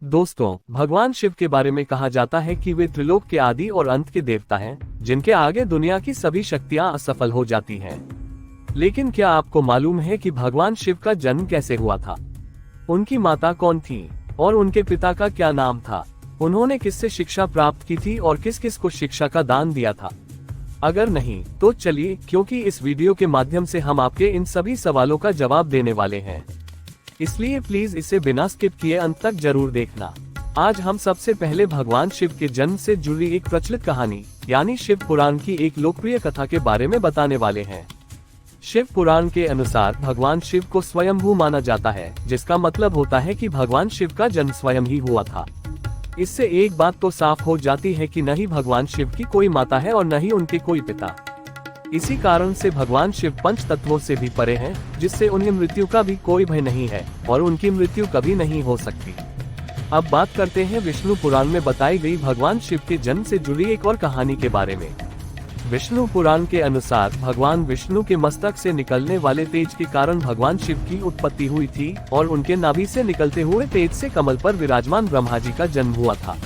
दोस्तों, भगवान शिव के बारे में कहा जाता है कि वे त्रिलोक के आदि और अंत के देवता हैं, जिनके आगे दुनिया की सभी शक्तियां असफल हो जाती हैं। लेकिन क्या आपको मालूम है कि भगवान शिव का जन्म कैसे हुआ था? उनकी माता कौन थी और उनके पिता का क्या नाम था? उन्होंने किससे शिक्षा प्राप्त की थी और किस किस को शिक्षा का दान दिया था? अगर नहीं तो चलिए, क्योंकि इस वीडियो के माध्यम से हम आपके इन सभी सवालों का जवाब देने वाले हैं, इसलिए प्लीज इसे बिना स्किप किए अंत तक जरूर देखना। आज हम सबसे पहले भगवान शिव के जन्म से जुड़ी एक प्रचलित कहानी यानी शिव पुराण की एक लोकप्रिय कथा के बारे में बताने वाले हैं। शिव पुराण के अनुसार भगवान शिव को स्वयंभू माना जाता है, जिसका मतलब होता है कि भगवान शिव का जन्म स्वयं ही हुआ था। इससे एक बात तो साफ हो जाती है कि न ही भगवान शिव की कोई माता है और न ही उनके कोई पिता। इसी कारण से भगवान शिव पंच तत्वों से भी परे हैं, जिससे उन्हें मृत्यु का भी कोई भय नहीं है और उनकी मृत्यु कभी नहीं हो सकती। अब बात करते हैं विष्णु पुराण में बताई गई भगवान शिव के जन्म से जुड़ी एक और कहानी के बारे में। विष्णु पुराण के अनुसार भगवान विष्णु के मस्तक से निकलने वाले तेज के कारण भगवान शिव की उत्पत्ति हुई थी और उनके नाभि से निकलते हुए तेज से कमल पर विराजमान ब्रह्मा जी का जन्म हुआ था।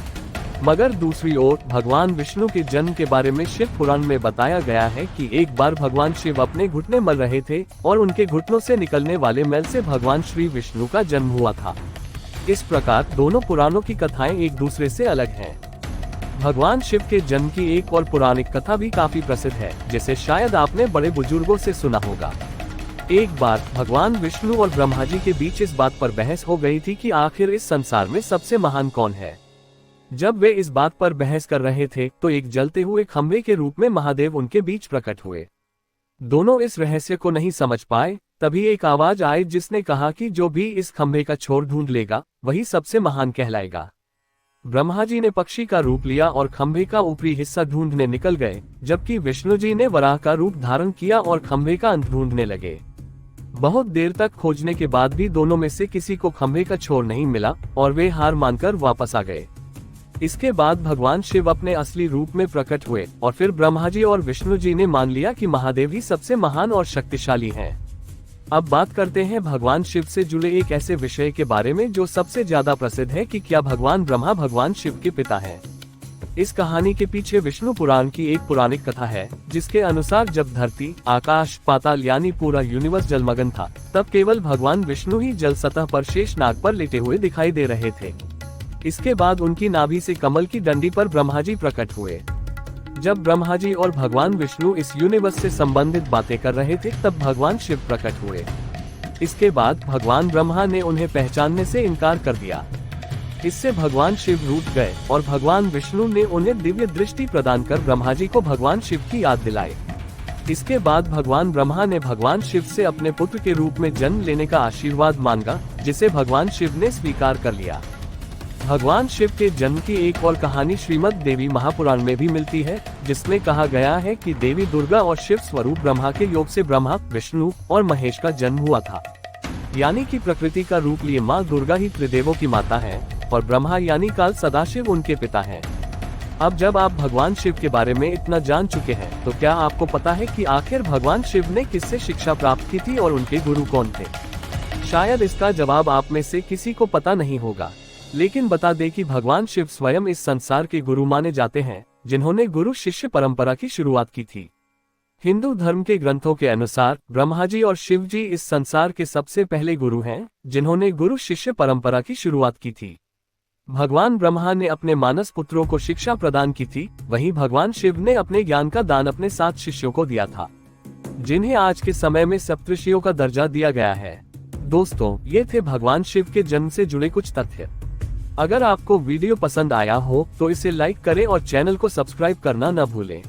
मगर दूसरी ओर भगवान विष्णु के जन्म के बारे में शिव पुराण में बताया गया है कि एक बार भगवान शिव अपने घुटने मल रहे थे और उनके घुटनों से निकलने वाले मैल से भगवान श्री विष्णु का जन्म हुआ था। इस प्रकार दोनों पुराणों की कथाएं एक दूसरे से अलग हैं। भगवान शिव के जन्म की एक और पौराणिक कथा भी काफी प्रसिद्ध है, जिसे शायद आपने बड़े बुजुर्गों से सुना होगा। एक बार भगवान विष्णु और ब्रह्मा जी के बीच इस बात पर बहस हो गई थी कि आखिर इस संसार में सबसे महान कौन है। जब वे इस बात पर बहस कर रहे थे तो एक जलते हुए खंभे के रूप में महादेव उनके बीच प्रकट हुए। दोनों इस रहस्य को नहीं समझ पाए। तभी एक आवाज आई जिसने कहा कि जो भी इस खंभे का छोर ढूंढ लेगा वही सबसे महान कहलाएगा। ब्रह्मा जी ने पक्षी का रूप लिया और खंभे का ऊपरी हिस्सा ढूंढने निकल गए, जबकि विष्णु जी ने वराह का रूप धारण किया और खंभे का अंत ढूंढने लगे। बहुत देर तक खोजने के बाद भी दोनों में से किसी को खंभे का छोर नहीं मिला और वे हार मानकर वापस आ गए। इसके बाद भगवान शिव अपने असली रूप में प्रकट हुए और फिर ब्रह्मा जी और विष्णु जी ने मान लिया कि महादेव ही सबसे महान और शक्तिशाली हैं। अब बात करते हैं भगवान शिव से जुड़े एक ऐसे विषय के बारे में जो सबसे ज्यादा प्रसिद्ध है कि क्या भगवान ब्रह्मा भगवान शिव के पिता हैं। इस कहानी के पीछे विष्णु पुराण की एक पौराणिक कथा है, जिसके अनुसार जब धरती, आकाश, पाताल यानी पूरा यूनिवर्स जलमग्न था, तब केवल भगवान विष्णु ही जल सतह पर शेषनाग पर लेटे हुए दिखाई दे रहे थे। इसके बाद उनकी नाभि से कमल की डंडी पर ब्रह्मा जी प्रकट हुए। जब ब्रह्मा जी और भगवान विष्णु इस यूनिवर्स से संबंधित बातें कर रहे थे, तब भगवान शिव प्रकट हुए। इसके बाद भगवान ब्रह्मा ने उन्हें पहचानने से इनकार कर दिया। इससे भगवान शिव रूठ गए और भगवान विष्णु ने उन्हें दिव्य दृष्टि प्रदान कर ब्रह्मा जी को भगवान शिव की याद दिलाई। इसके बाद भगवान ब्रह्मा ने भगवान शिव से अपने पुत्र के रूप में जन्म लेने का आशीर्वाद मांगा, जिसे भगवान शिव ने स्वीकार कर लिया। भगवान शिव के जन्म की एक और कहानी श्रीमद् देवी महापुराण में भी मिलती है, जिसमें कहा गया है कि देवी दुर्गा और शिव स्वरूप ब्रह्मा के योग से ब्रह्मा, विष्णु और महेश का जन्म हुआ था। यानी कि प्रकृति का रूप लिए माँ दुर्गा ही त्रिदेवों की माता है और ब्रह्मा यानी काल सदाशिव उनके पिता हैं। अब जब आप भगवान शिव के बारे में इतना जान चुके हैं, तो क्या आपको पता है कि आखिर भगवान शिव ने किससे शिक्षा प्राप्त की थी और उनके गुरु कौन थे? शायद इसका जवाब आप में से किसी को पता नहीं होगा, लेकिन बता दें कि भगवान शिव स्वयं इस संसार के गुरु माने जाते हैं, जिन्होंने गुरु शिष्य परंपरा की शुरुआत की थी। हिंदू धर्म के ग्रंथों के अनुसार ब्रह्मा जी और शिव जी इस संसार के सबसे पहले गुरु हैं, जिन्होंने गुरु शिष्य परंपरा की शुरुआत की थी। भगवान ब्रह्मा ने अपने मानस पुत्रों को शिक्षा प्रदान की थी, वहीं भगवान शिव ने अपने ज्ञान का दान अपने 7 शिष्यों को दिया था, जिन्हें आज के समय में सप्तऋषियों का दर्जा दिया गया है। दोस्तों, ये थे भगवान शिव के जन्म से जुड़े कुछ तथ्य। अगर आपको वीडियो पसंद आया हो तो इसे लाइक करें और चैनल को सब्सक्राइब करना न भूलें।